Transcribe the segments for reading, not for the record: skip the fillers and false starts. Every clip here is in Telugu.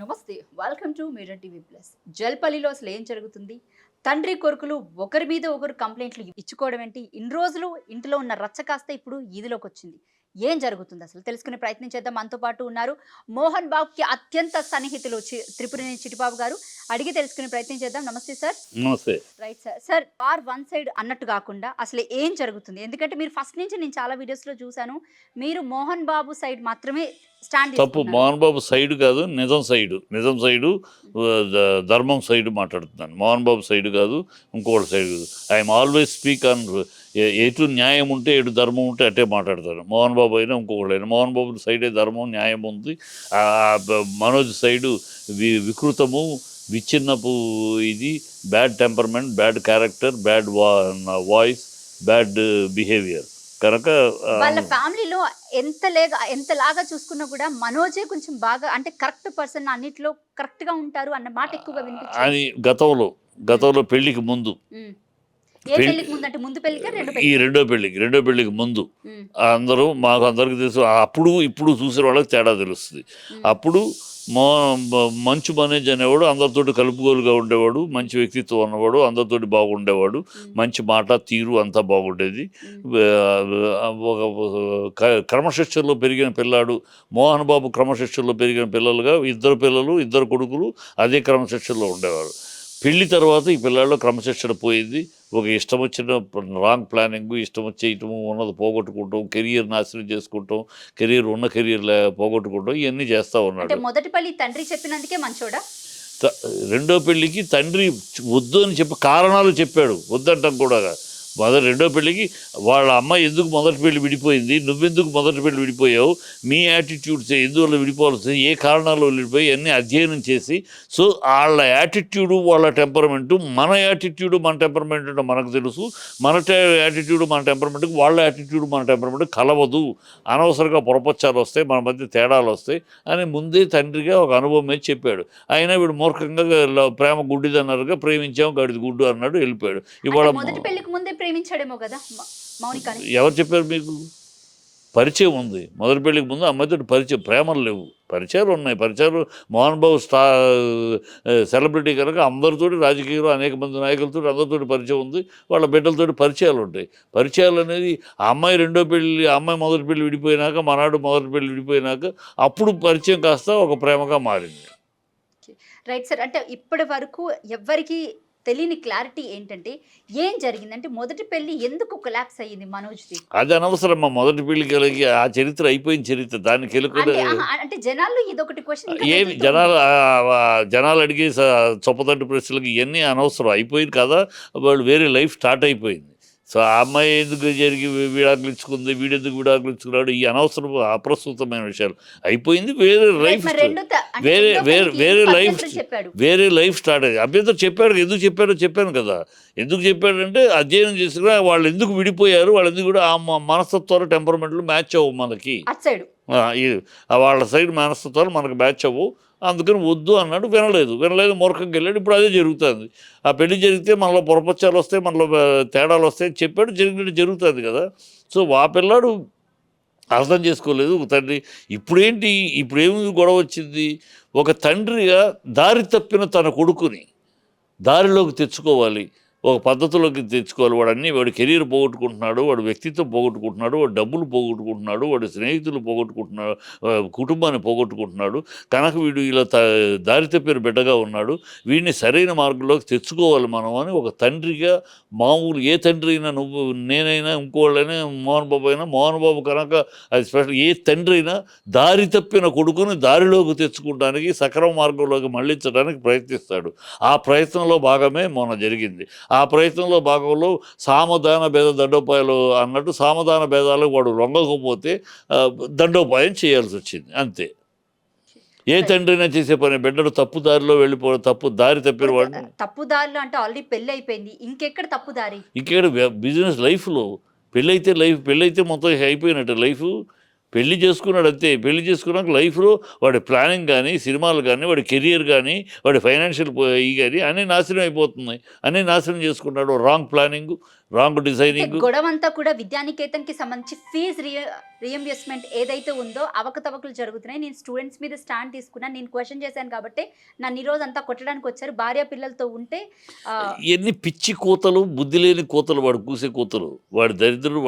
నమస్తే welcome to Mirror TV plus. జల్పల్లిలో అసలు ఏం జరుగుతుంది? తండ్రి కొడుకులు ఒకరి మీద ఒకరు కంప్లైంట్లు ఇచ్చుకోవడం ఏంటి? ఇన్ని రోజులు ఇంటిలో ఉన్న రచ్చ కాస్త ఇప్పుడు ఈదిలోకి వచ్చింది. ఏం జరుగుతుంది అసలు తెలుసుకునే ప్రయత్నం చేద్దాం. మనతో పాటు ఉన్నారు మోహన్ బాబుకి అత్యంత సన్నిహితులు త్రిపురనేని చిట్టిబాబు గారు. అడిగి తెలుసుకునే ప్రయత్నం చేద్దాం. నమస్తే సార్. నమస్తే. Right sir. Sir war one side అన్నట్టు కాకుండా అసలు ఏం జరుగుతుంది? ఎందుకంటే మీరు ఫస్ట్ నుంచి నేను చాలా వీడియోస్లో చూశాను, మీరు మోహన్ బాబు సైడ్ మాత్రమే స్టాండ్ తప్పు. తీసుకున్నారు. మోహన్ బాబు సైడ్ కాదు, నిజం సైడు ధర్మం సైడు మాట్లాడుతున్నాను. మోహన్ బాబు సైడ్ కాదు, ఇంకోటి సైడ్ కాదు. ఐఎమ్ ఆల్వేస్ స్పీక్ ఆన్ ఎటు న్యాయం ఉంటే ఎటు ధర్మం ఉంటే అట్టే మాట్లాడతాను. మోహన్ బాబు అయినా ఇంకొకటి అయినా మోహన్ బాబు సైడే ధర్మం న్యాయం ఉంది. మనోజ్ సైడు వికృతము, విచ్ఛిన్నపు, ఇది bad temperament, bad character, bad voice, bad behaviour. కనుక వాళ్ళ ఫ్యామిలీలో ఎంతలాగా చూసుకున్నా కూడా మనోజే కొంచెం బాగా, అంటే కరెక్ట్ పర్సన్, అన్నిట్లో కరెక్ట్ గా ఉంటారు అన్న మాట ఎక్కువగా వినిపించింది. అని గతంలో పెళ్లికి ముందు, ఏ పెళ్లికి ముందు అంటే ముందు పెళ్లికి ఈ రెండో పెళ్లికి ముందు మాకు అందరికి తెలుసు. అప్పుడు ఇప్పుడు చూసిన వాళ్ళకి తేడా తెలుస్తుంది. అప్పుడు మంచు మనోజ్ అనేవాడు అందరితోటి కలుపుగోలుగా ఉండేవాడు, మంచి వ్యక్తిత్వం ఉన్నవాడు, అందరితోటి బాగుండేవాడు, మంచి మాట తీరు అంతా బాగుండేది. ఒక క్రమశిక్షణలో పెరిగిన పిల్లాడు. మోహన్ బాబు క్రమశిక్షణలో పెరిగిన పిల్లలుగా ఇద్దరు కొడుకులు అదే క్రమశిక్షణలో ఉండేవారు. పెళ్లి తర్వాత ఈ పిల్లాడిలో క్రమశిక్షణ పోయింది. ఒక ఇష్టం వచ్చిన రాంగ్ ప్లానింగ్, ఇష్టం వచ్చేయటము, ఉన్నది పోగొట్టుకుంటాం, కెరియర్ నాశనం చేసుకుంటాం, ఉన్న కెరియర్ పోగొట్టుకుంటాం, ఇవన్నీ చేస్తూ ఉన్నాడు. మొదటి పెళ్లి తండ్రి చెప్పినందుకే మంచోడా? రెండో పెళ్లికి తండ్రి వద్దు అని కారణాలు చెప్పాడు. వద్దంటాం కూడా. రెండో పెళ్ళికి వాళ్ళ అమ్మాయి ఎందుకు మొదటి పెళ్ళి విడిపోయింది, నువ్వెందుకు మొదటి పెళ్ళి విడిపోయావు, మీ యాటిట్యూడ్స్ ఎందువల్ల విడిపోవాల్సి, ఏ కారణాలు విడిపోయి అన్నీ అధ్యయనం చేసి, సో వాళ్ళ యాటిట్యూడు వాళ్ళ టెంపర్మెంటు, మన యాటిట్యూడు మన టెంపర్మెంట్ అంటే మనకు తెలుసు, మన యాటిట్యూడు మన టెంపర్మెంట్కి వాళ్ళ యాటిట్యూడు మన టెంపర్మెంట్ కలవదు, అనవసరంగా పొరపచ్చాలు వస్తాయి, మన మధ్య తేడాలు వస్తాయి అని ముందే తండ్రిగా ఒక అనుభవం మీద చెప్పాడు. అయినా వీడు మూర్ఖంగా ప్రేమ గుడ్డిదన్నారుగా ప్రేమించాము గడిది గుడ్డు అన్నాడు, వెళ్ళిపోయాడు. ఇవాళ ప్రేమించాడేమో కదా మౌనికని. ఎవరు చెప్పారు మీకు? పరిచయం ఉంది. మొదటి పెళ్లికి ముందు అమ్మాయితో పరిచయం, ప్రేమలు లేవు, పరిచయాలు ఉన్నాయి. పరిచయాలు మోహన్ బాబు సెలబ్రిటీ కనుక అందరితోటి, రాజకీయంలో అనేక మంది నాయకులతో అందరితోటి పరిచయం ఉంది. వాళ్ళ బిడ్డలతోటి పరిచయాలు ఉంటాయి. పరిచయాలు అనేది ఆ అమ్మాయి మొదటి పెళ్లి విడిపోయినాక, మనాడు మొదటి పెళ్లి విడిపోయినాక అప్పుడు పరిచయం కాస్త ఒక ప్రేమగా మారింది. Right sir. అంటే ఇప్పటి వరకు ఎవ్వరికి తెలియని క్లారిటీ ఏంటంటే ఏం జరిగిందంటే మొదటి పెళ్లి ఎందుకు కొలాప్స్ అయ్యింది మనోజ్ది? అది అనవసరం. మొదటి పెళ్లి కలిగి ఆ చరిత్ర అయిపోయిన చరిత్ర, దాన్ని అంటే జనాలు ఇదొకటి క్వశ్చన్, ఏమి జనాలు అడిగే చొప్పదంటు ప్రశ్నలకు ఇవన్నీ అనవసరం. అయిపోయింది కదా, వాళ్ళు వేరే లైఫ్ స్టార్ట్ అయిపోయింది. సో ఆ అమ్మాయి ఎందుకు విడాకులు ఇచ్చుకుంది, వీడెందుకు విడాకులు ఇచ్చుకున్నాడు, ఈ అనవసరం అప్రస్తుతమైన విషయాలు. అయిపోయింది. వేరే లైఫ్ స్టార్ట్ అయ్యింది. అభ్యంతరం చెప్పాడు. ఎందుకు చెప్పాను కదా. ఎందుకు చెప్పాడంటే అధ్యయనం చేసుకున్నా వాళ్ళు ఎందుకు విడిపోయారు, వాళ్ళు ఎందుకు కూడా ఆ మనస్తత్వాలు టెంపర్మెంట్లు మ్యాచ్ అవ్వవు మనకి. వాళ్ళ సైడ్ మనస్తత్వాలు మనకు మ్యాచ్ అవ్వవు, అందుకని వద్దు అన్నాడు. వినలేదు, మూర్ఖంగా వెళ్ళాడు. ఇప్పుడు అదే జరుగుతుంది. ఆ పెళ్లి జరిగితే మనలో పొరపచ్చాలు వస్తాయి, మనలో తేడాలు వస్తాయి చెప్పాడు, జరిగినట్టు జరుగుతుంది కదా. సో ఆ పిల్లాడు అర్థం చేసుకోలేదు ఒక తండ్రి. ఇప్పుడేమి గొడవ వచ్చింది? ఒక తండ్రిగా దారి తప్పిన తన కొడుకుని దారిలోకి తెచ్చుకోవాలి, ఒక పద్ధతిలోకి తెచ్చుకోవాలి. వాడి కెరీర్ పోగొట్టుకుంటున్నాడు, వాడు వ్యక్తిత్వం పోగొట్టుకుంటున్నాడు, వాడు డబ్బులు పోగొట్టుకుంటున్నాడు, వాడి స్నేహితులు పోగొట్టుకుంటున్నాడు, కుటుంబాన్ని పోగొట్టుకుంటున్నాడు. కనుక వీడు ఇలా దారి తప్పిన బిడ్డగా ఉన్నాడు, వీడిని సరైన మార్గంలోకి తెచ్చుకోవాలి మనం అని ఒక తండ్రిగా, మామూలు ఏ తండ్రి అయినా, నువ్వు నేనైనా ఇంకోళ్ళైనా, మోహన్ బాబు కనుక అది స్పెషల్. ఏ తండ్రి అయినా దారి తప్పిన కొడుకుని దారిలోకి తెచ్చుకోవడానికి, సక్రమ మార్గంలోకి మళ్ళించడానికి ప్రయత్నిస్తాడు. ఆ ప్రయత్నంలో భాగమే మొన్న జరిగింది. ఆ ప్రయత్నంలో భాగంలో సామధాన భేద దండోపాయాలు అన్నట్టు, సామధాన భేదాలకు వాడు లొంగకపోతే దండోపాయం చేయాల్సి వచ్చింది, అంతే. ఏ తండ్రైనా చేసే పని. బిడ్డలు తప్పు దారిలో వెళ్ళిపోవడం, తప్పు దారి తప్పిన వాడు. తప్పు దారిలో అంటే ఆల్రెడీ పెళ్ళి అయిపోయింది, ఇంకెక్కడ తప్పు దారి? ఇంకెక్కడ బిజినెస్ లైఫ్లో పెళ్ళైతే మొత్తం అయిపోయినట్టు లైఫ్. పెళ్లి చేసుకున్నాడు అంతే. పెళ్లి చేసుకున్నాక లైఫ్లో వాడి ప్లానింగ్ కానీ, సినిమాలు కానీ, వాడి కెరియర్ కానీ, వాడి ఫైనాన్షియల్ కానీ అన్నీ నాశనం అయిపోతున్నాయి. అన్నీ నాశనం చేసుకున్నాడు. Wrong planning, wrong designing. గొడవంతా కూడా విద్యానికేతన్కి సంబంధించి ఫీజు రియంబర్స్మెంట్ ఏదైతే ఉందో అవకతవకలు జరుగుతున్నాయి. నేను స్టూడెంట్స్ మీద స్టాండ్ తీసుకున్నాను, నేను క్వశ్చన్ చేశాను కాబట్టి నన్ను ఈరోజు అంతా కొట్టడానికి వచ్చారు. భార్య పిల్లలతో ఉంటే ఎన్ని పిచ్చి కూతలు, బుద్ధి లేని కూతలు, వాడు కూసే కూతలు, వాడు దరిద్రుడు,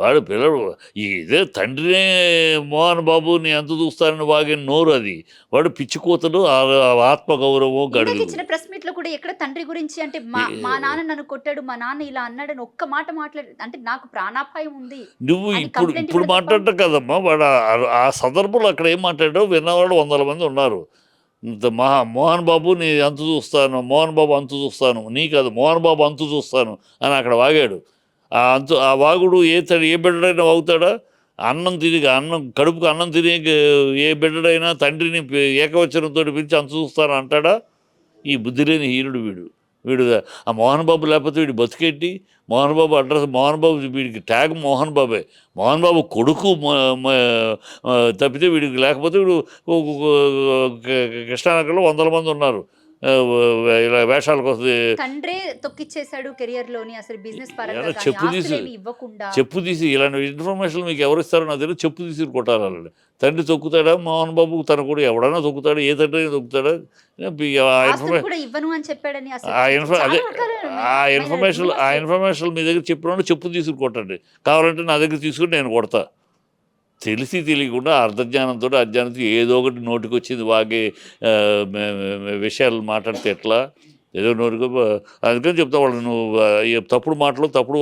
వాడు పిల్లడు. ఇదే తండ్రినే మోహన్ బాబు నీ ఎంత చూస్తానని వాగిన నోరు అది. వాడు పిచ్చి కూతలు, ఆత్మగౌరవం గడుగు. ఇచ్చిన ప్రెస్ మీట్ లో కూడా ఎక్కడ తండ్రి గురించి అంటే మా నాన్న నన్ను కొట్టాడు, మా నాన్న ఇలా అన్నాడని ఒక్క మాట మాట్లాడు. అంటే నాకు ప్రాణాపాయం ఉంది నువ్వు ఇప్పుడు మాట్లాడటం కదమ్మా, వాడు ఆ సందర్భంలో అక్కడ ఏం మాట్లాడాడో విన్నవాళ్ళు 100 మంది ఉన్నారు. మోహన్ బాబు నీ అంతు చూస్తాను, మోహన్ బాబు అంతు చూస్తాను, నీ కాదు మోహన్ బాబు అంతు చూస్తాను అని అక్కడ వాగాడు. ఆ వాగుడు ఏ బిడ్డడైనా వాగుతాడా? కడుపుకు అన్నం తిని ఏ బిడ్డడైనా తండ్రిని ఏకవచనంతో పిలిచి అంతు చూస్తాను అంటాడా? ఈ బుద్ధి లేని హీనుడు వీడు ఆ మోహన్ బాబు లేకపోతే వీడు బతికేట్టి. మోహన్ బాబు అడ్రస్ మోహన్ బాబు, వీడికి ట్యాగ్ మోహన్ బాబే. మోహన్ బాబు కొడుకు తప్పితే వీడికి లేకపోతే వీడు కృష్ణానగర్లో 100 మంది ఉన్నారు ఇలా వేషాల కోసం. తండ్రే తొక్కిచ్చేశాడు కెరియర్ లోని, అసలు బిజినెస్ పరంగా చెప్పు తీసి ఇలాంటి ఇన్ఫర్మేషన్ మీకు ఎవరు ఇస్తారో నాకు తెలియదు. చెప్పు తీసి కొట్టాలి వాళ్ళని. తండ్రి తొక్కుతాడా మోహన్ బాబు? తన కూడా ఎవడైనా తొక్కుతాడా? ఏ తండ్రి తొక్కుతాడా? ఆ ఇన్ఫర్మేషన్ మీ దగ్గర చెప్పిన చెప్పు తీసుకుని కొట్టండి. కావాలంటే నా దగ్గర తీసుకుని నేను కొడతా. తెలిసి తెలియకుండా అర్ధజ్ఞానంతో అజ్ఞానంతో ఏదో ఒకటి నోటికి వచ్చింది వాగే విషయాలు మాట్లాడితే ఎట్లా? ఏదో నోటికి అందుకని చెప్తా వాళ్ళు, నువ్వు తప్పుడు మాటలు తప్పుడు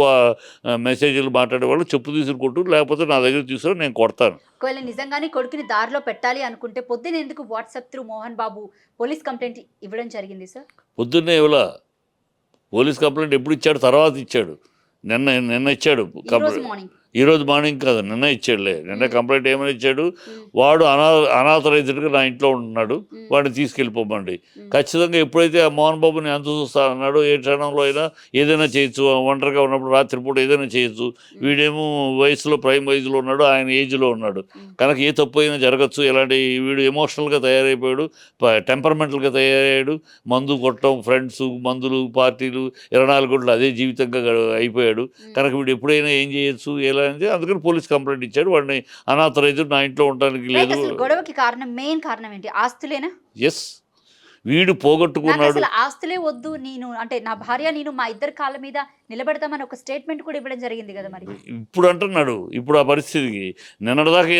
మెసేజ్లు మాట్లాడేవాళ్ళు చెప్పు తీసుకుని కొట్టు, లేకపోతే నా దగ్గర తీసుకుని నేను కొడతాను. ఒకవేళ నిజంగానే కొడుకుని దారిలో పెట్టాలి అనుకుంటే పొద్దున ఎందుకు WhatsApp through Mohan Babu police complaint ఇవ్వడం జరిగింది సార్? పొద్దున్నే ఇవ్వలా. పోలీస్ కంప్లైంట్ ఎప్పుడు ఇచ్చాడు? తర్వాత ఇచ్చాడు. నిన్న ఇచ్చాడు కంప్లైంట్. ఈరోజు మార్నింగ్ కాదు, నిన్న ఇచ్చాడులే. నిన్న కంప్లైంట్ ఏమని ఇచ్చాడు? వాడు అనాథరైజ్డ్గా నా ఇంట్లో ఉంటున్నాడు, వాడిని తీసుకెళ్ళిపోమండి. ఖచ్చితంగా ఎప్పుడైతే ఆ మోహన్ బాబుని అంత చూస్తా అన్నాడో, ఏ క్షణంలో అయినా ఏదైనా చేయొచ్చు, ఒంటరిగా ఉన్నప్పుడు రాత్రిపూట ఏదైనా చేయొచ్చు. వీడేమో వయసులో ప్రైమ్ వయసులో ఉన్నాడు, ఆయన ఏజ్లో ఉన్నాడు కనుక ఏ తప్పు అయినా జరగచ్చు. ఇలాంటి వీడు ఎమోషనల్గా తయారైపోయాడు, టెంపర్మెంటల్గా తయారయ్యాడు. మందు కొట్టడం, ఫ్రెండ్స్, మందులు, పార్టీలు, 24 గంటలు అదే జీవితంగా అయిపోయాడు. కనుక వీడు ఎప్పుడైనా ఏం చేయొచ్చు, అందుకని పోలీస్ కంప్లైంట్ ఇచ్చాడు. వాడిని అనాథరైజ్డ్, నా ఇంట్లో ఉండడానికి లేదు. గొడవకి కారణం, మెయిన్ కారణం ఏంటి? ఆస్తులేనా? ఎస్, వీడు పోగొట్టుకున్నాడు. ఆస్తులే వద్దు, నేను అంటే నా భార్య నేను మా ఇద్దరు కాళ్ళ మీద నిలబెడతామని ఒక స్టేట్మెంట్ కూడా ఇవ్వడం జరిగింది కదా. మరి ఇప్పుడు అంటున్నాడు, ఇప్పుడు ఆ పరిస్థితికి నిన్నటిదాకా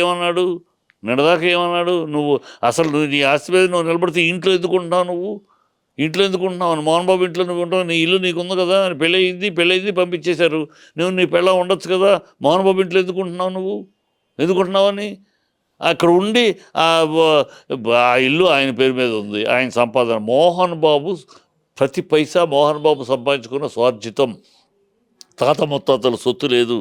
ఏమన్నాడు? నువ్వు అసలు నీ ఆస్తి మీద నువ్వు నిలబడితే ఇంట్లో ఎందుకుంటున్నావు? ఇంట్లో ఎందుకుంటున్నావు అని, మోహన్ బాబు ఇంట్లో నువ్వు ఉంటావు, నీ ఇల్లు నీకు ఉంది కదా, పెళ్ళయింది పంపించేశారు, నువ్వు నీ పెళ్ళ ఉండొచ్చు కదా, మోహన్ బాబు ఇంట్లో ఎందుకుంటున్నావు అని అక్కడ ఉండి ఆ ఇల్లు ఆయన పేరు మీద ఉంది, ఆయన సంపాదన. మోహన్ బాబు ప్రతి పైసా మోహన్ బాబు సంపాదించుకున్న స్వార్జితం. తాత ముత్తాతల సొత్తు లేదు.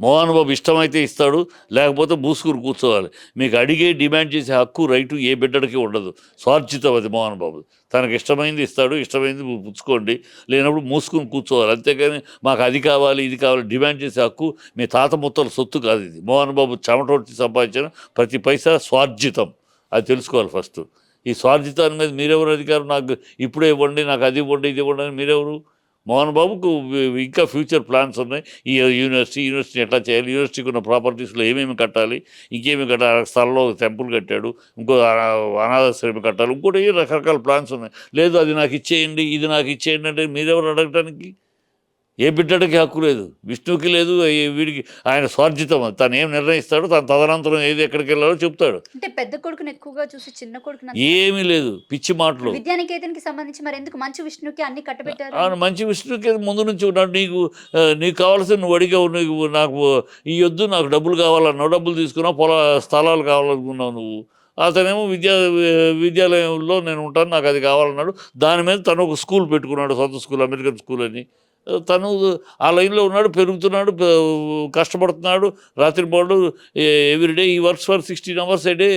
మోహన్ బాబు ఇష్టమైతే ఇస్తాడు, లేకపోతే మూసుకుని కూర్చోవాలి. మీకు అడిగే డిమాండ్ చేసే హక్కు, రైటు ఏ బిడ్డడికి ఉండదు. స్వార్జితం అది మోహన్ బాబు. తనకు ఇష్టమైంది ఇస్తాడు, ఇష్టమైంది పుచ్చుకోండి, లేనప్పుడు మూసుకుని కూర్చోవాలి. అంతేకాని మాకు అది కావాలి ఇది కావాలి డిమాండ్ చేసే హక్కు మీ తాత ముత్తల సొత్తు కాదు. ఇది మోహన్ బాబు చెమటొచ్చి సంపాదించిన ప్రతి పైసా స్వార్జితం. అది తెలుసుకోవాలి ఫస్ట్. ఈ స్వార్జితాన్ని మీద మీరెవరు అధికారం? నాకు ఇప్పుడే ఇవ్వండి, నాకు అది ఇవ్వండి, ఇది ఇవ్వండి అని మీరెవరు? మోహన్ బాబుకు ఇంకా ఫ్యూచర్ ప్లాన్స్ ఉన్నాయి. ఈ యూనివర్సిటీ ఎట్లా చేయాలి, యూనివర్సిటీకి ఉన్న ప్రాపర్టీస్లో ఏమేమి కట్టాలి, ఇంకేమి కట్టాలి, స్థలంలో టెంపుల్ కట్టాడు, ఇంకో అనాథాశ్రమం కట్టాలి, ఇంకోటి రకరకాల ప్లాన్స్ ఉన్నాయి. లేదు అది నాకు ఇచ్చేయండి, ఇది నాకు ఇచ్చేయండి అంటే మీరెవరు అడగటానికి? ఏ బిడ్డడికి హక్కు లేదు, విష్ణువుకి లేదు, వీడికి. ఆయన స్వార్జితం. తను ఏం నిర్ణయిస్తాడో, తన తదనంతరం ఏది ఎక్కడికి వెళ్ళాలో చెప్తాడు. అంటే పెద్ద కొడుకుని ఎక్కువగా చూసి చిన్న కొడుకు ఏమీ లేదు, పిచ్చి మాటలు. విద్యానికేతన్కి సంబంధించి మరి ఎందుకు మంచి విష్ణుకి అన్ని కట్టబెట్టారు? అవును, మంచి విష్ణుకి ముందు నుంచి ఉన్నాడు. నీకు కావాల్సిన నువ్వు అడిగావు, నాకు ఈ వద్దు, నాకు డబ్బులు కావాలన్నావు, డబ్బులు తీసుకున్నావు, స్థలాలు కావాలనుకున్నావు నువ్వు. అతనేమో విద్యాలయంలో నేను ఉంటాను, నాకు అది కావాలన్నాడు. దాని మీద తను ఒక స్కూల్ పెట్టుకున్నాడు, సొంత స్కూల్, అమెరికన్ స్కూల్ అని. తను ఆ లైన్లో ఉన్నాడు, పెరుగుతున్నాడు, కష్టపడుతున్నాడు, రాత్రిపాటు ఎవ్రీడే ఈ works for 16 hours a day.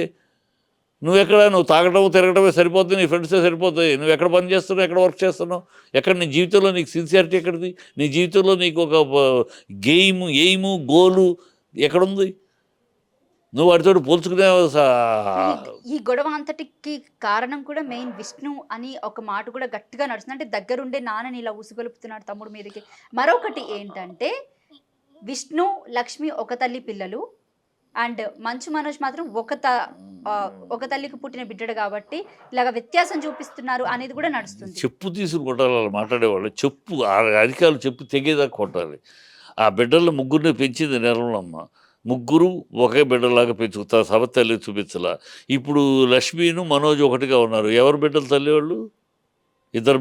నువ్వు తాగటం తిరగటమే సరిపోతుంది, నీ ఫ్రెండ్సే సరిపోతాయి. నువ్వు ఎక్కడ పని చేస్తున్నావు, ఎక్కడ వర్క్ చేస్తున్నావు, ఎక్కడ నీ జీవితంలో నీకు సిన్సియారిటీ ఎక్కడిది? నీ జీవితంలో నీకు ఒక ఎయిము గోలు ఎక్కడుంది? నువ్వు వాటితో పోల్చుకునే ఈ గొడవ అంతటికి కారణం కూడా మెయిన్ విష్ణు అని ఒక మాట కూడా గట్టిగా నడుస్తుంది. అంటే దగ్గరుండే నాన్నని ఇలా ఉసుగొలుపుతున్నాడు తమ్ముడు మీదకి. మరొకటి ఏంటంటే విష్ణు లక్ష్మి ఒక తల్లి పిల్లలు అండ్ మంచు మనోజ్ మాత్రం ఒక తల్లికి పుట్టిన బిడ్డడు కాబట్టి ఇలాగ వ్యత్యాసం చూపిస్తున్నారు అనేది కూడా నడుస్తుంది. చెప్పు తీసుకుని కొట్టాలి వాళ్ళు మాట్లాడేవాళ్ళు. చెప్పు అధికారులు చెప్పు తెగేదాకా కొట్టాలి. ఆ బిడ్డల్లో ముగ్గురిని పెంచింది నిర్మలమ్మ. ముగ్గురు ఒకే బిడ్డలాగా పెంచుకుతారు. సవతల్లి చూపించలా. ఇప్పుడు లక్ష్మీను మనోజ్ ఒకటిగా ఉన్నారు. ఎవరు బిడ్డలు తల్లి వాళ్ళు? ఇద్దరు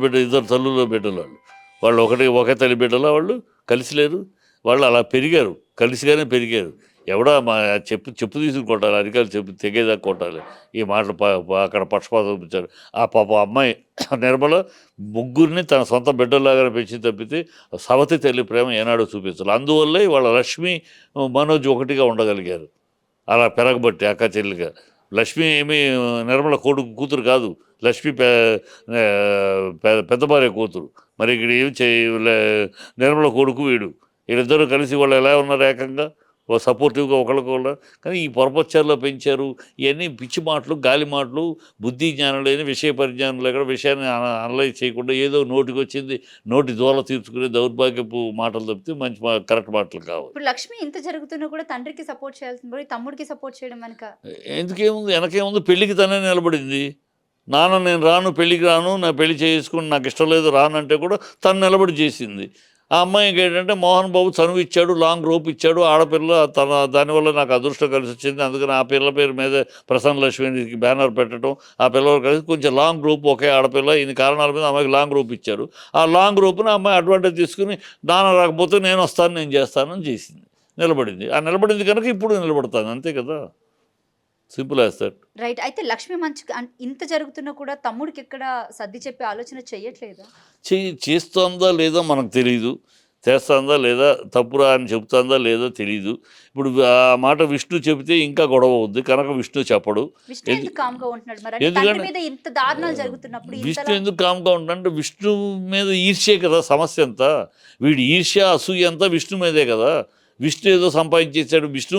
తల్లుల బిడ్డలు వాళ్ళు. వాళ్ళు ఒకే తల్లి బిడ్డలా వాళ్ళు? కలిసి లేరు. వాళ్ళు అలా పెరిగారు, కలిసిగానే పెరిగారు. ఎవడా చెప్పు తీసుకుని కొట్టాలి. అధికారులు చెప్పు తెగేదాకా కొట్టాలి. ఈ మాటలు అక్కడ పక్షపాతం చూపించారు. ఆ పాప అమ్మాయి నిర్మల ముగ్గురిని తన సొంత బిడ్డలాగానే పెంచి తప్పితే సవతి తల్లి ప్రేమ ఏనాడో చూపించాలి. అందువల్లే వాళ్ళ లక్ష్మి మనోజ్ ఒకటిగా ఉండగలిగారు. అలా పెరగబట్టి అక్క చెల్లిగా. లక్ష్మి ఏమీ నిర్మల కూతురు కాదు. లక్ష్మి పెద్ద భార్య కూతురు. మరి ఇక్కడ నిర్మల కొడుకు వీడు. వీళ్ళిద్దరూ కలిసి వాళ్ళు ఎలా ఉన్నారు ఏకంగా సపోర్టివ్గా ఒకళ్ళకొకళ్ళు. కానీ ఈ పొరపచ్చారులో పెంచారు. ఇవన్నీ పిచ్చి మాటలు, గాలి మాటలు, బుద్ధి జ్ఞానం లేని, విషయ పరిజ్ఞానం లేకుండా, విషయాన్ని అనలైజ్ చేయకుండా ఏదో నోటికి వచ్చింది నోటి దూల తీర్చుకునే దౌర్భాగ్యపు మాటలు తప్పితే మంచి కరెక్ట్ మాటలు కావాలి. ఇప్పుడు లక్ష్మి ఇంత జరుగుతున్నా కూడా తండ్రికి సపోర్ట్ చేయాల్సింది పోయి తమ్ముడికి సపోర్ట్ చేయడం వెనక ఎందుకేముంది? వెనకేముంది? పెళ్ళికి తనే నిలబడింది. నాన్న నేను రాను, పెళ్ళికి రాను, నా పెళ్లి చేసుకుని నాకు ఇష్టం లేదు రాను అంటే కూడా తను నిలబడి చేసింది. ఆ అమ్మాయికి ఏంటంటే మోహన్ బాబు చనువు ఇచ్చాడు, లాంగ్ రోప్ ఇచ్చాడు. ఆడపిల్ల దానివల్ల నాకు అదృష్టం కలిసి వచ్చింది. అందుకని ఆ పిల్ల పేరు మీద ప్రసన్న లక్ష్మికి బ్యానర్ పెట్టడం, ఆ పిల్లలు కలిసి కొంచెం లాంగ్ రోప్ ఒకే ఆడపిల్ల ఇన్ని కారణాల మీద అమ్మాయికి లాంగ్ రోప్ ఇచ్చారు. ఆ లాంగ్ రోప్ని అమ్మాయి అడ్వాంటేజ్ తీసుకుని నాన్న రాకపోతే నేను వస్తాను, నేను చేస్తానని చేసింది. నిలబడింది. ఆ నిలబడింది కనుక ఇప్పుడు నిలబడతాను. అంతే కదా, సింపుల్ యాజ్ దట్. రైట్. అయితే లక్ష్మి మంచి ఇంత జరుగుతున్నా కూడా తమ్ముడికి ఎక్కడ సర్ది చెప్పే ఆలోచన చెయ్యట్లేదా? చేస్తోందా లేదా మనకు తెలియదు. చేస్తుందా లేదా, తప్పురా అని చెబుతుందా లేదా తెలియదు. ఇప్పుడు ఆ మాట విష్ణు చెబితే ఇంకా గొడవ అవుద్ది కనుక విష్ణు చెప్పడు. ఎందుకంటే ఇంత దారుణాలు జరుగుతున్నప్పుడు విష్ణు ఎందుకు కామ్గా ఉంటాడంటే విష్ణు మీద ఈర్ష్యే కదా సమస్య అంతా. వీడి ఈర్ష్య అసూయ అంతా విష్ణు మీదే కదా. విష్ణు ఏదో సంపాదించేసాడు. విష్ణు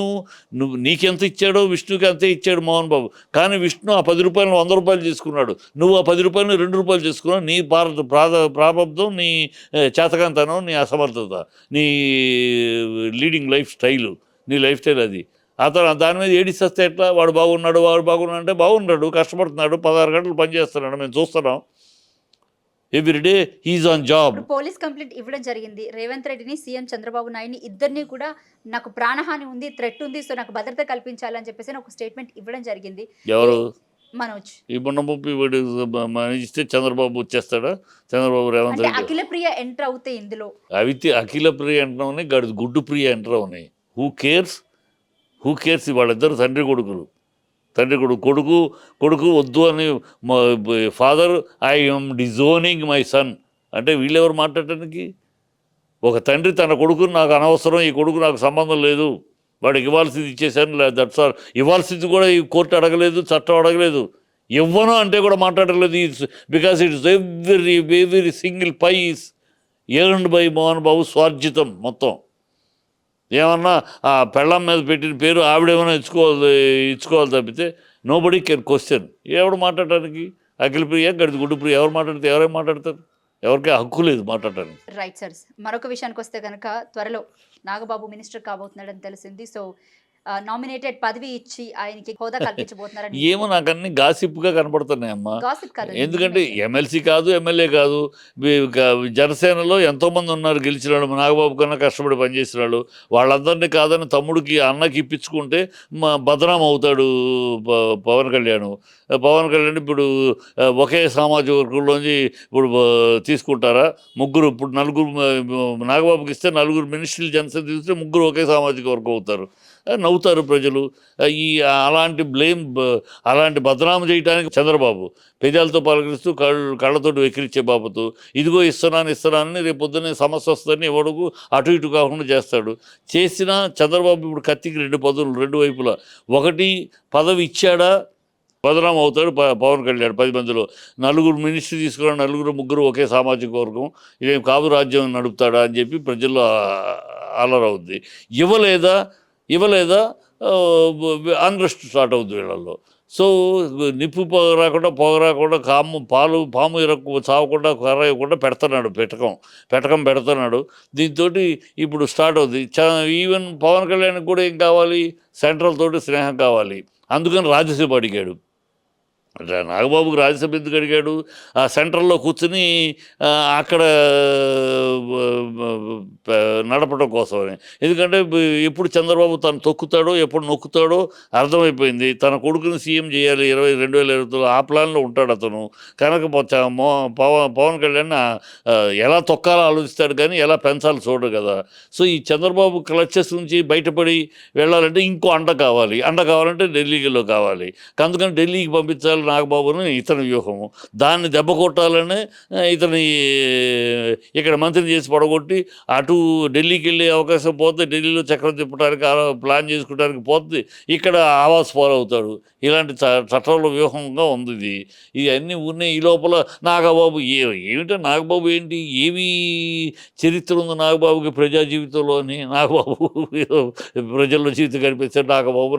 నీకెంత ఇచ్చాడో విష్ణుకి అంతే ఇచ్చాడు మోహన్ బాబు. కానీ విష్ణు ఆ 10 రూపాయలు 100 రూపాయలు చేసుకున్నాడు. నువ్వు ఆ 10 రూపాయలు 2 రూపాయలు చేసుకున్నావు. నీ ప్రారంభం, నీ చేతకంతనం, నీ అసమర్థత, నీ లీడింగ్ లైఫ్ స్టైలు, నీ లైఫ్ స్టైల్ అది. అతను దాని మీద ఏడిస్తే ఎట్లా? వాడు బాగున్నాడు అంటే బాగున్నాడు, కష్టపడుతున్నాడు, 16 గంటలు పనిచేస్తున్నాడు, మేము చూస్తున్నాం. Everyday he's on job. Police complaint ఇవ్వడం జరిగింది. రేవంత్ రెడ్డిని, సీఎం చంద్రబాబు నాయుడిని ఇద్దరిని కూడా నాకు ప్రాణహాని ఉంది, థ్రెట్ ఉంది, సో నాకు భద్రత కల్పించాలని చెప్పేసి ఒక స్టేట్మెంట్ ఇవ్వడం జరిగింది. ఎవరు? మనోజ్. ఈ మొన్నముప్పి ఇస్తే చంద్రబాబు వచ్చేస్తాడా? చంద్రబాబు రేవంత్ రెడ్డి అఖిల ప్రియ ఎంటర్ అవుతాయి ఇందులో. అఖిల ప్రియ ఎంటర్ అవునాయి, గుడ్డు ప్రియ ఎంటర్ అవునాయి. Who cares? వాళ్ళిద్దరు తండ్రి కొడుకు వద్దు అని father I am disowning my son అంటే వీళ్ళెవరు మాట్లాడటానికి? ఒక తండ్రి తన కొడుకుని నాకు అనవసరం, ఈ కొడుకు నాకు సంబంధం లేదు, వాడికి ఇవ్వాల్సింది ఇచ్చేసాను, లేదా దట్స్ ఆల్. ఇవ్వాల్సింది కూడా ఈ కోర్టు అడగలేదు, చట్టం అడగలేదు. ఇవ్వను అంటే కూడా మాట్లాడలేదు. Because it's every single pie is earned by Mohan Babu, స్వార్జితం మొత్తం. ఏమన్నా ఆ పెళ్ళం మీద పెట్టిన పేరు ఆవిడేమైనా ఇచ్చుకోవాలి తప్పితే నో బడీ కెన్ క్వశ్చన్. ఎవడు మాట్లాడటానికి? అఖిల ప్రియ, గుడ్డు ప్రియ ఎవరు మాట్లాడితే ఎవరేం మాట్లాడతారు? ఎవరికి హక్కు లేదు మాట్లాడటానికి. Right sir. మరొక విషయానికి వస్తే కనుక త్వరలో నాగబాబు మినిస్టర్ కాబోతున్నాడని తెలిసింది. సో నామినేటెడ్ పదవి ఇచ్చి ఆయనకి హోదా కల్పించబోతున్నారని ఏమో నాకు అన్ని గాసిప్గా కనపడుతున్నాయమ్మా. ఎందుకంటే ఎమ్మెల్సీ కాదు, ఎమ్మెల్యే కాదు. జనసేనలో ఎంతోమంది ఉన్నారు గెలిచిన వాళ్ళు, నాగబాబు కన్నా కష్టపడి పనిచేసిన వాళ్ళు. వాళ్ళందరినీ కాదని తమ్ముడికి అన్నకి ఇప్పించుకుంటే బదనాం అవుతాడు పవన్ కళ్యాణ్. ఇప్పుడు ఒకే సామాజిక వర్గంలోంచి ఇప్పుడు తీసుకుంటారా? ముగ్గురు ఇప్పుడు నలుగురు నాగబాబుకి ఇస్తే 4 మినిస్ట్రీలు జనసేన తీసుకుంటే 3 ఒకే సామాజిక వర్గం అవుతారు. నవ్వుతారు ప్రజలు. అలాంటి బదనాము చేయడానికి చంద్రబాబు పెదాలతో పలకరిస్తూ కళ్ళతోటి వెక్కిరించే బాబుతూ ఇదిగో ఇస్తున్నానని రేపు పొద్దున్నే సమస్య వస్తుందని ఎవడుకు అటు ఇటు కాకుండా చేస్తాడు. చేసినా చంద్రబాబు ఇప్పుడు కత్తికి 2 పదులు, 2 వైపులా. ఒకటి పదవి ఇచ్చాడా బదనాం అవుతాడు పవన్ కళ్యాణ్. 10 మందిలో 4 మినిస్ట్రీ తీసుకున్న 3 ఒకే సామాజిక వర్గం, ఇదేం కాపు రాజ్యం నడుపుతాడా అని చెప్పి ప్రజల్లో అలరవుద్ది. ఇవ్వలేదా అన్రెస్ట్ స్టార్ట్ అవుతుంది వీళ్ళల్లో. సో నిప్పు పొగ రాకుండా పాము ఇరకు చావకుండా కర్రయకుండా పెడుతున్నాడు పెటకం పెడుతున్నాడు. దీంతో ఇప్పుడు స్టార్ట్ అవుతుంది. ఈవెన్ పవన్ కళ్యాణ్కి కూడా ఏం కావాలి, సెంట్రల్ తోటి స్నేహం కావాలి. అందుకని రాజ్యసభ అడిగాడు. నాగబాబుకి రాజ్యసభ ఎందుకు అడిగాడు? ఆ సెంట్రల్లో కూర్చుని అక్కడ నడపడం కోసమని. ఎందుకంటే ఎప్పుడు చంద్రబాబు తను తొక్కుతాడో ఎప్పుడు నొక్కుతాడో అర్థమైపోయింది. తన కొడుకుని సీఎం చేయాలి 2029 ఆ ప్లాన్లో ఉంటాడు అతను. కనుక పవన్ కళ్యాణ్ ఎలా తొక్కాలో ఆలోచిస్తాడు కానీ ఎలా పెంచాలో చూడడు కదా. సో ఈ చంద్రబాబు క్లచెస్ నుంచి బయటపడి వెళ్ళాలంటే ఇంకో అండ కావాలంటే ఢిల్లీలో కావాలి. అందుకని ఢిల్లీకి పంపించాలి నాగబాబుని ఇతని వ్యూహము. దాన్ని దెబ్బ కొట్టాలని ఇతని ఇక్కడ మంత్రిని చేసి పడగొట్టి అటు ఢిల్లీకి వెళ్ళే అవకాశం పోతే, ఢిల్లీలో చక్రం తిప్పడానికి ప్లాన్ చేసుకోవడానికి పోతే ఇక్కడ ఆవాస్ ఫాలో అవుతాడు. ఇలాంటి చట్టంలో వ్యూహంగా ఉంది ఇది. ఇవన్నీ ఉన్నాయి. ఈ లోపల నాగబాబు ఏమిటో నాగబాబు ఏంటి, ఏమి చరిత్ర ఉంది నాగబాబుకి ప్రజా జీవితంలో అని. నాగబాబు ప్రజల్లో జీవితం కనిపిస్తాడు.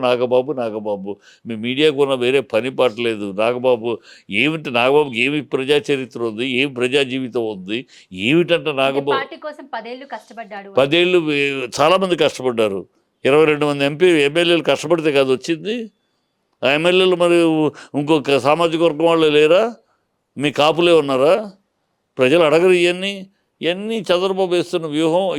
నాగబాబు మీ మీడియాకు ఉన్న వేరే పని పట్టలేదు. నాగబాబుకి ఏమి ప్రజా చరిత్ర ఉంది, ఏమి ప్రజా జీవితం ఉంది, ఏమిటంటే నాగబాబు పార్టీ కోసం 10 ఏళ్ళు కష్టపడ్డాడు. 10 ఏళ్ళు చాలామంది కష్టపడ్డారు. 22 మంది ఎమ్మెల్యేలు కష్టపడితే కాదు వచ్చింది. ఆ ఎమ్మెల్యేలు మరి ఇంకొక సామాజిక వర్గం వాళ్ళు లేరా? మీ కాపులే ఉన్నారా? ప్రజలు అడగరు ఇవన్నీ చంద్రబాబు వేస్తున్న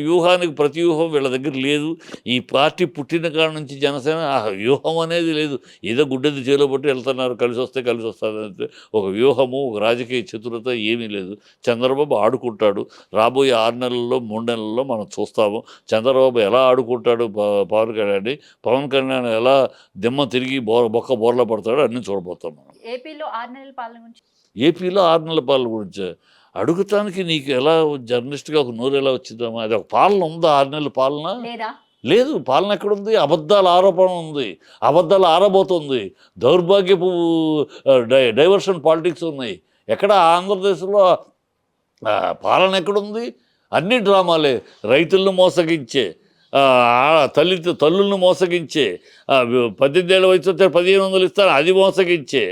వ్యూహానికి ప్రతి వ్యూహం వీళ్ళ దగ్గర లేదు. ఈ పార్టీ పుట్టిన కాడ నుంచి జనసేన ఆ వ్యూహం అనేది లేదు. ఏదో గుడ్డెది చేలో పట్టి వెళ్తున్నారు, కలిసి వస్తుంది. ఒక వ్యూహము, ఒక రాజకీయ చతురత ఏమీ లేదు. చంద్రబాబు ఆడుకుంటాడు. రాబోయే 6 నెలల్లో 3 నెలల్లో మనం చూస్తాము చంద్రబాబు ఎలా ఆడుకుంటాడు పవన్ కళ్యాణ్ ఎలా దిమ్మ తిరిగి బోర్లా పడతాడో అన్నీ చూడబోతాం మనం. ఏపీలో 6 నెలల పాలన గురించి అడుగుతానికి నీకు ఎలా జర్నలిస్ట్గా ఒక నోరు ఎలా వచ్చిందమ్మా? అది ఒక పాలన ఉందా? 6 నెలల పాలన లేదు. పాలన ఎక్కడుంది? అబద్ధాల ఆరోపణ ఉంది, అబద్ధాలు ఆరబోతుంది, దౌర్భాగ్యపు డైవర్షన్ పాలిటిక్స్ ఉన్నాయి. ఎక్కడ ఆంధ్రప్రదేశ్లో పాలన ఎక్కడుంది? అన్ని డ్రామాలే. రైతులను మోసగించే, తల్లులను మోసగించే, 18 ఏళ్ళ వయసు వస్తే 1500 ఇస్తాను అది మోసగించే,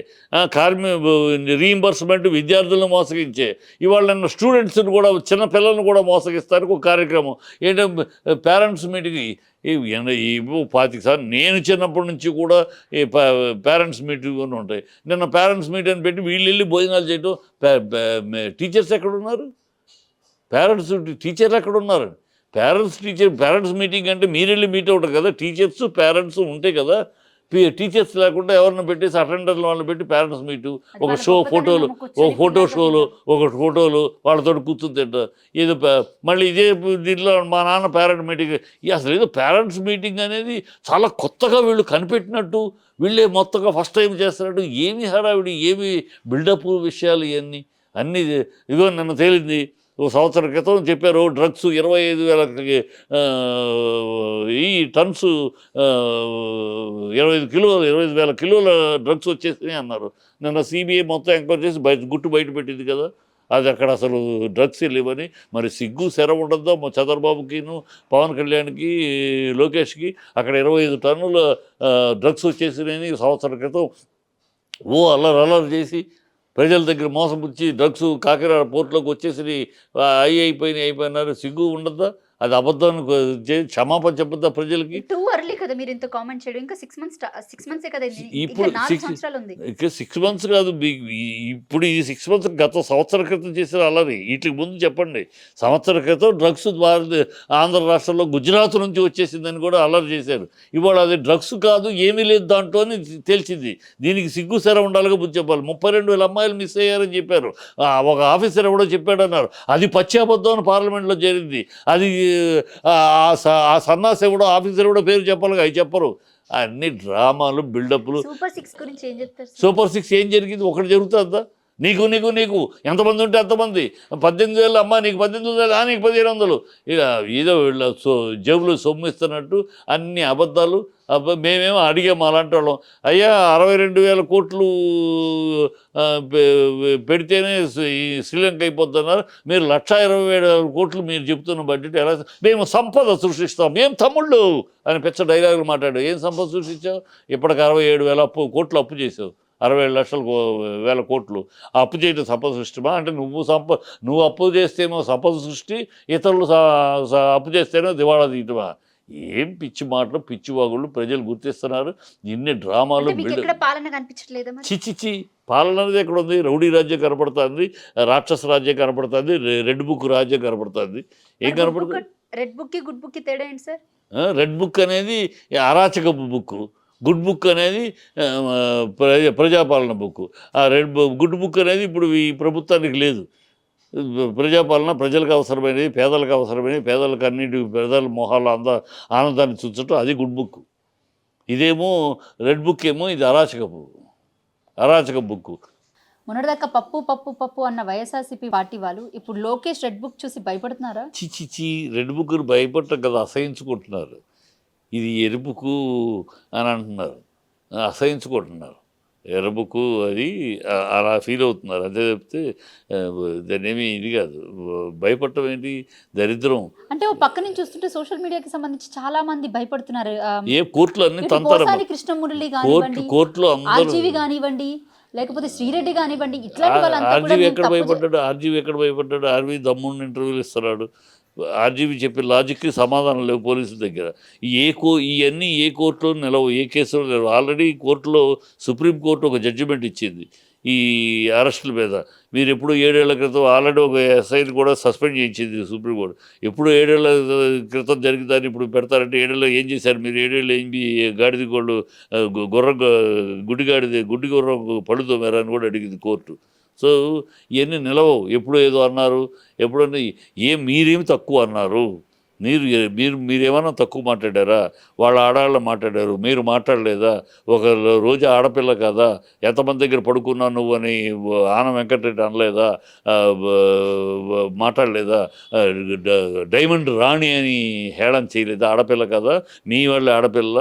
రీయింబర్స్మెంట్ విద్యార్థులను మోసగించే, ఇవాళ స్టూడెంట్స్ని కూడా చిన్న పిల్లలను కూడా మోసగిస్తానికి ఒక కార్యక్రమం ఏంటంటే పేరెంట్స్ మీటింగ్. 25 సార్లు నేను చిన్నప్పటి నుంచి కూడా ఈ పేరెంట్స్ మీటింగ్ ఉంటాయి. నిన్న పేరెంట్స్ మీటింగ్ అని పెట్టి వీళ్ళు వెళ్ళి భోజనాలు చేయడం. టీచర్స్ ఎక్కడున్నారు? టీచర్లు ఎక్కడున్నారు? పేరెంట్స్ మీటింగ్ అంటే మీరు వెళ్ళి మీట్ అవుతారు కదా. టీచర్స్ పేరెంట్స్ ఉంటాయి కదా. టీచర్స్ లేకుండా ఎవరిని పెట్టేసి అటెండర్లు వాళ్ళని పెట్టి పేరెంట్స్ మీటు, ఒక ఫోటోలు వాళ్ళతో కూర్చుని తింటారు. ఏదో మళ్ళీ ఇదే దీంట్లో మా నాన్న పేరెంట్ మీటింగ్. అసలు ఏదో పేరెంట్స్ మీటింగ్ అనేది చాలా కొత్తగా వీళ్ళు కనిపెట్టినట్టు, వీళ్ళే మొత్తంగా ఫస్ట్ టైం చేస్తున్నట్టు. ఏమి హడావిడి, ఏమి బిల్డప్ విషయాలు ఇవన్నీ అన్నీ. ఇదిగో నిన్న తేలింది, 1 సంవత్సరం క్రితం చెప్పారు డ్రగ్స్ 25,000 టన్స్ 25,000 కిలోల డ్రగ్స్ వచ్చేసినాయి అన్నారు. నిన్న సిబిఐ మొత్తం ఎంక్వైరీ చేసి గుట్టు బయట పెట్టింది కదా. అది అక్కడ అసలు డ్రగ్స్ లేవని. మరి సిగ్గు శరం ఉండద్దా చంద్రబాబుకిను, పవన్ కళ్యాణ్కి, లోకేష్కి? అక్కడ 25 టన్నుల డ్రగ్స్ వచ్చేసినాయని సంవత్సరం క్రితం అల్లరి చేసి ప్రజల దగ్గర మోసపుచ్చి డ్రగ్స్ కాకినాడ పోర్టులోకి వచ్చేసి అయిపోయినారు. సిగ్గు ఉండద్దా? అది అబద్ధానికి క్షమాపణ చెప్పద్దా ప్రజలకి? టూ అర్లీ కదా మీరు ఇంత కామెంట్ చేయడం. ఇంకా 6 మంత్స్ కదా, ఇప్పుడు 6 మంత్స్ కాదు. ఇప్పుడు ఈ 6 మంత్స్ గత సంవత్సరం క్రితం చేసిన అల్లరి వీటికి ముందు చెప్పండి. సంవత్సరం క్రితం డ్రగ్స్ ఆంధ్ర రాష్ట్రంలో గుజరాత్ నుంచి వచ్చేసిందని కూడా అల్లరి చేశారు. ఇవాళ అది డ్రగ్స్ కాదు, ఏమీ లేదు దాంట్లో అని తెలిసింది. దీనికి సిగ్గు సెర ఉండాలిగా బుద్ధి చెప్పాలి. 32,000 అమ్మాయిలు మిస్ అయ్యారని చెప్పారు. ఒక ఆఫీసర్ ఎవడో చెప్పాడన్నారు. అది పచ్చి అబద్ధం అని పార్లమెంట్లో జరిగింది. అది ఆ సన్నాసి కూడా ఆఫీసర్ కూడా పేరు చెప్పాలి, అవి చెప్పరు. అన్ని డ్రామాలు, బిల్డప్లు. సూపర్ 6 ఏం జరిగింది? ఒకటి జరుగుతుందా? నీకు ఎంతమంది ఉంటే అంతమంది. 18,000 అమ్మా నీకు 18,000, నీకు 1,500. ఇక ఏదో వీళ్ళ జేబులు సొమ్ము ఇస్తున్నట్టు అన్ని అబద్ధాలు. మేమేమో అడిగాము అలాంటి వాళ్ళం, అయ్యా 62,000 కోట్లు పెడితేనే ఈ శ్రీలంక అయిపోతున్నారు, మీరు 1,20,000 కోట్లు మీరు చెప్తున్న బడ్జెట్ ఎలా, మేము సంపద సృష్టిస్తాం, మేము తమ్ముళ్ళు అని పెద్ద డైలాగులు మాట్లాడు. ఏం సంపద సృష్టించావు? ఇప్పటికి 67,000 కోట్లు అప్పు చేసావు, 67,000 కోట్లు అప్పు చేయడం సంపద సృష్టిమా? అంటే నువ్వు అప్పు చేస్తేమో సంపద సృష్టి, ఇతరులు అప్పు చేస్తేనో దివాళా తీయటమా? ఏం పిచ్చి మాటలు, పిచ్చి వాగుళ్ళు ప్రజలు గుర్తిస్తున్నారు. ఇన్ని డ్రామాలు పాలన కనిపించట్లేదా? చిచ్చిచి పాలన అనేది ఎక్కడ ఉంది? రౌడీ రాజ్యం కనపడుతుంది, రాక్షస రాజ్యం కనపడుతుంది, రెడ్ బుక్ రాజ్యం కనపడుతుంది. ఏం కనపడుతుంది? రెడ్ బుక్ కి గుడ్ బుక్ కి తేడా ఏంటి సార్? రెడ్ బుక్ అనేది అరాచకపు బుక్, గుడ్ బుక్ అనేది ప్రజాపాలన బుక్. ఆ గుడ్ బుక్ అనేది ఇప్పుడు ఈ ప్రభుత్వానికి లేదు. ప్రజాపాలన ప్రజలకు అవసరమైనది, పేదలకు అవసరమైనది, పేదలకు అన్నింటి పేదల మొహాల ఆనందాన్ని చూచటం, అది గుడ్ బుక్. ఇదేమో రెడ్ బుక్ ఏమో ఇది అరాచక బుక్. మొన్నటిదాకా పప్పు పప్పు పప్పు అన్న వైఎస్ఆర్సీపీ పార్టీ వాళ్ళు ఇప్పుడు లోకేష్ రెడ్ బుక్ చూసి భయపడుతున్నారా? చిచి రెడ్ బుక్ను భయపడటం కదా, అసహించుకుంటున్నారు. ఇది ఎరుపుకు అని అంటున్నారు, అసహించుకుంటున్నారు. ఎర్రబుక్కు అది అలా ఫీల్ అవుతున్నారు. అదే చెప్తే దాన్ని ఏమి ఇది కాదు, భయపడటం ఏంటి, దరిద్రం. అంటే ఓ పక్క నుంచి చూస్తుంటే సోషల్ మీడియాకి సంబంధించి చాలా మంది భయపడుతున్నారు. ఏ కోర్టులు అన్ని తంతారు, కృష్ణమురళి కోర్టులో ఆర్జీవి కానివ్వండి, లేకపోతే శ్రీరెడ్డి కానివ్వండి, ఇట్లాంటి ఆర్జీవి ఎక్కడ భయపడ్డాడు? ఆర్జీవి దమ్ముని ఇంటర్వ్యూలు ఇస్తున్నాడు. ఆర్జీవి చెప్పే లాజిక్కి సమాధానం లేవు పోలీసుల దగ్గర. ఇవన్నీ ఏ కోర్టులో నిలవు, ఏ కేసులో నిలవు. ఆల్రెడీ కోర్టులో సుప్రీంకోర్టు ఒక జడ్జిమెంట్ ఇచ్చింది ఈ అరెస్టుల మీద. మీరు ఎప్పుడు 7 ఏళ్ల క్రితం ఆల్రెడీ ఒక ఎస్ఐని కూడా సస్పెండ్ చేయించింది సుప్రీంకోర్టు. ఎప్పుడు 7 ఏళ్ల క్రితం జరిగిందని ఇప్పుడు పెడతారంటే 7 ఏళ్ళు ఏం చేశారు మీరు? 7 ఏళ్ళు ఏం గాడిది గోళ్ళు గుడ్డి గుర్రం పడుతో మేర అని కూడా అడిగింది కోర్టు. సో ఇవన్నీ నిలవవు. ఎప్పుడు ఏదో అన్నారు, ఎప్పుడన్నా మీరేమి తక్కువ అన్నారు, మీరేమన్నా తక్కువ మాట్లాడారా? వాళ్ళ ఆడవాళ్ళు మాట్లాడారు, మీరు మాట్లాడలేదా? ఒక రోజు ఆడపిల్ల కదా, ఎంతమంది దగ్గర పడుకున్నావు నువ్వు అని ఆన వెంకటరెడ్డి అనలేదా? మాట్లాడలేదా? డైమండ్ రాణి అని హేళన చేయలేదా? ఆడపిల్ల కదా, మీ వాళ్ళ ఆడపిల్ల.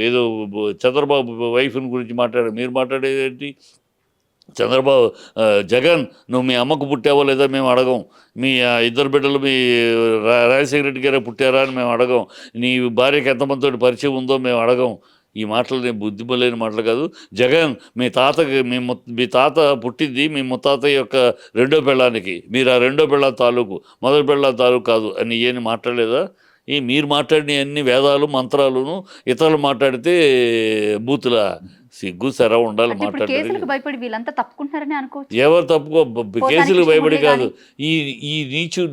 ఏదో చంద్రబాబు వైఫ్ని గురించి మీరు మాట్లాడేదేంటి? చంద్రబాబు జగన్ నువ్వు మీ అమ్మకు పుట్టావో లేదా మేము అడగం, మీ 2 బిడ్డలు మీ రాజశేఖర రెడ్డి గారే పుట్టారా అని మేము అడగం, నీ భార్యకి ఎంతమందితో పరిచయం ఉందో మేము అడగం. ఈ మాటలు నేను బుద్ధిమలేని మాటలు కాదు. జగన్ మీ తాత పుట్టింది మీ ముత్తాత యొక్క 2వ పెళ్ళానికి, మీరు ఆ 2వ పెళ్ళాం తాలూకు, మొదటి పెళ్ళాం తాలూకు కాదు అని ఏమి మాట్లాడలేదా? మీరు మాట్లాడిన అన్ని వేదాలు మంత్రాలను ఇతరులు మాట్లాడితే బూతుల సిగ్గు సెర ఉండాలి మాట్లాడారు. భయపడి వీళ్ళంతా తప్పుకుంటున్నారని అనుకోవచ్చు. ఎవరు తప్పుకో, కేసులకు భయపడి కాదు. ఈ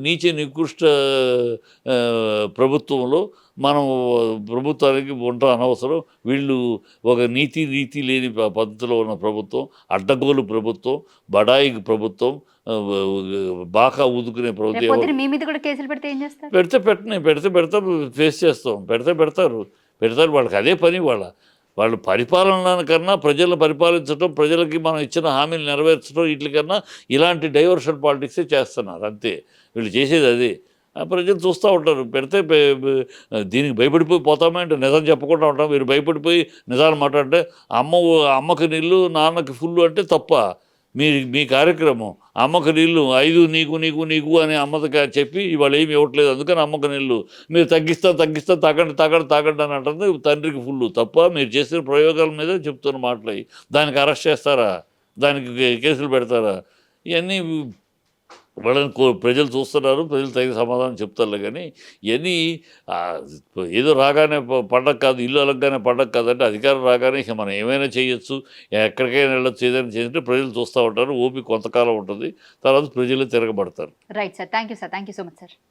నీచ నికృష్ట ప్రభుత్వంలో మనం ప్రభుత్వానికి ఉండటం అనవసరం. వీళ్ళు ఒక నీతి లేని పద్ధతిలో ఉన్న ప్రభుత్వం, అడ్డగోలు ప్రభుత్వం, బడాయి ప్రభుత్వం, బాగా ఊదుకునే ప్రభుత్వం. మీ మీద కూడా కేసులు పెడితే ఏం చేస్తారు? పెడతారు, ఫేస్ చేస్తాం. పెడతారు. వాళ్ళకి అదే పని. వాళ్ళు పరిపాలన కన్నా ప్రజలను పరిపాలించడం, ప్రజలకి మనం ఇచ్చిన హామీలు నెరవేర్చడం, వీటికన్నా ఇలాంటి డైవర్షన్ పాలిటిక్సే చేస్తున్నారు. అంతే వీళ్ళు చేసేది అదే. ప్రజలు చూస్తూ ఉంటారు. దీనికి భయపడిపోయి పోతామే అంటే నిజం చెప్పకుండా ఉంటాం. మీరు భయపడిపోయి నిజాలు మాట్లాడితే అమ్మకి నీళ్ళు నాన్నకి ఫుల్ అంటే తప్ప. మీ కార్యక్రమం అమ్మకు నీళ్ళు 5 నీకు అని అమ్మకి చెప్పి ఇవాళ ఏమి ఇవ్వట్లేదు, అందుకని అమ్మకు నీళ్ళు మీరు తగ్గిస్తా తాగండి అని అంటుంది. తండ్రికి ఫుల్ తప్ప. మీరు చేసిన ప్రయోగాల మీద చెప్తున్న మాటలు దానికి అరెస్ట్ చేస్తారా? దానికి కేసులు పెడతారా? ఇవన్నీ వాళ్ళని ప్రజలు చూస్తున్నారు. ప్రజలు తగిన సమాధానం చెప్తారు. కానీ ఇవన్నీ ఏదో రాగానే పండగ కాదు, ఇల్లు అలగ్గానే పండగ కాదంటే అధికారం రాగానే ఇక మనం ఏమైనా చేయొచ్చు, ఎక్కడికైనా వెళ్ళొచ్చు. ఏదైనా చేస్తే ప్రజలు చూస్తూ ఉంటారు. ఓపిక కొంతకాలం ఉంటుంది, తర్వాత ప్రజలు తిరగబడతారు. Right sir, thank you so much sir.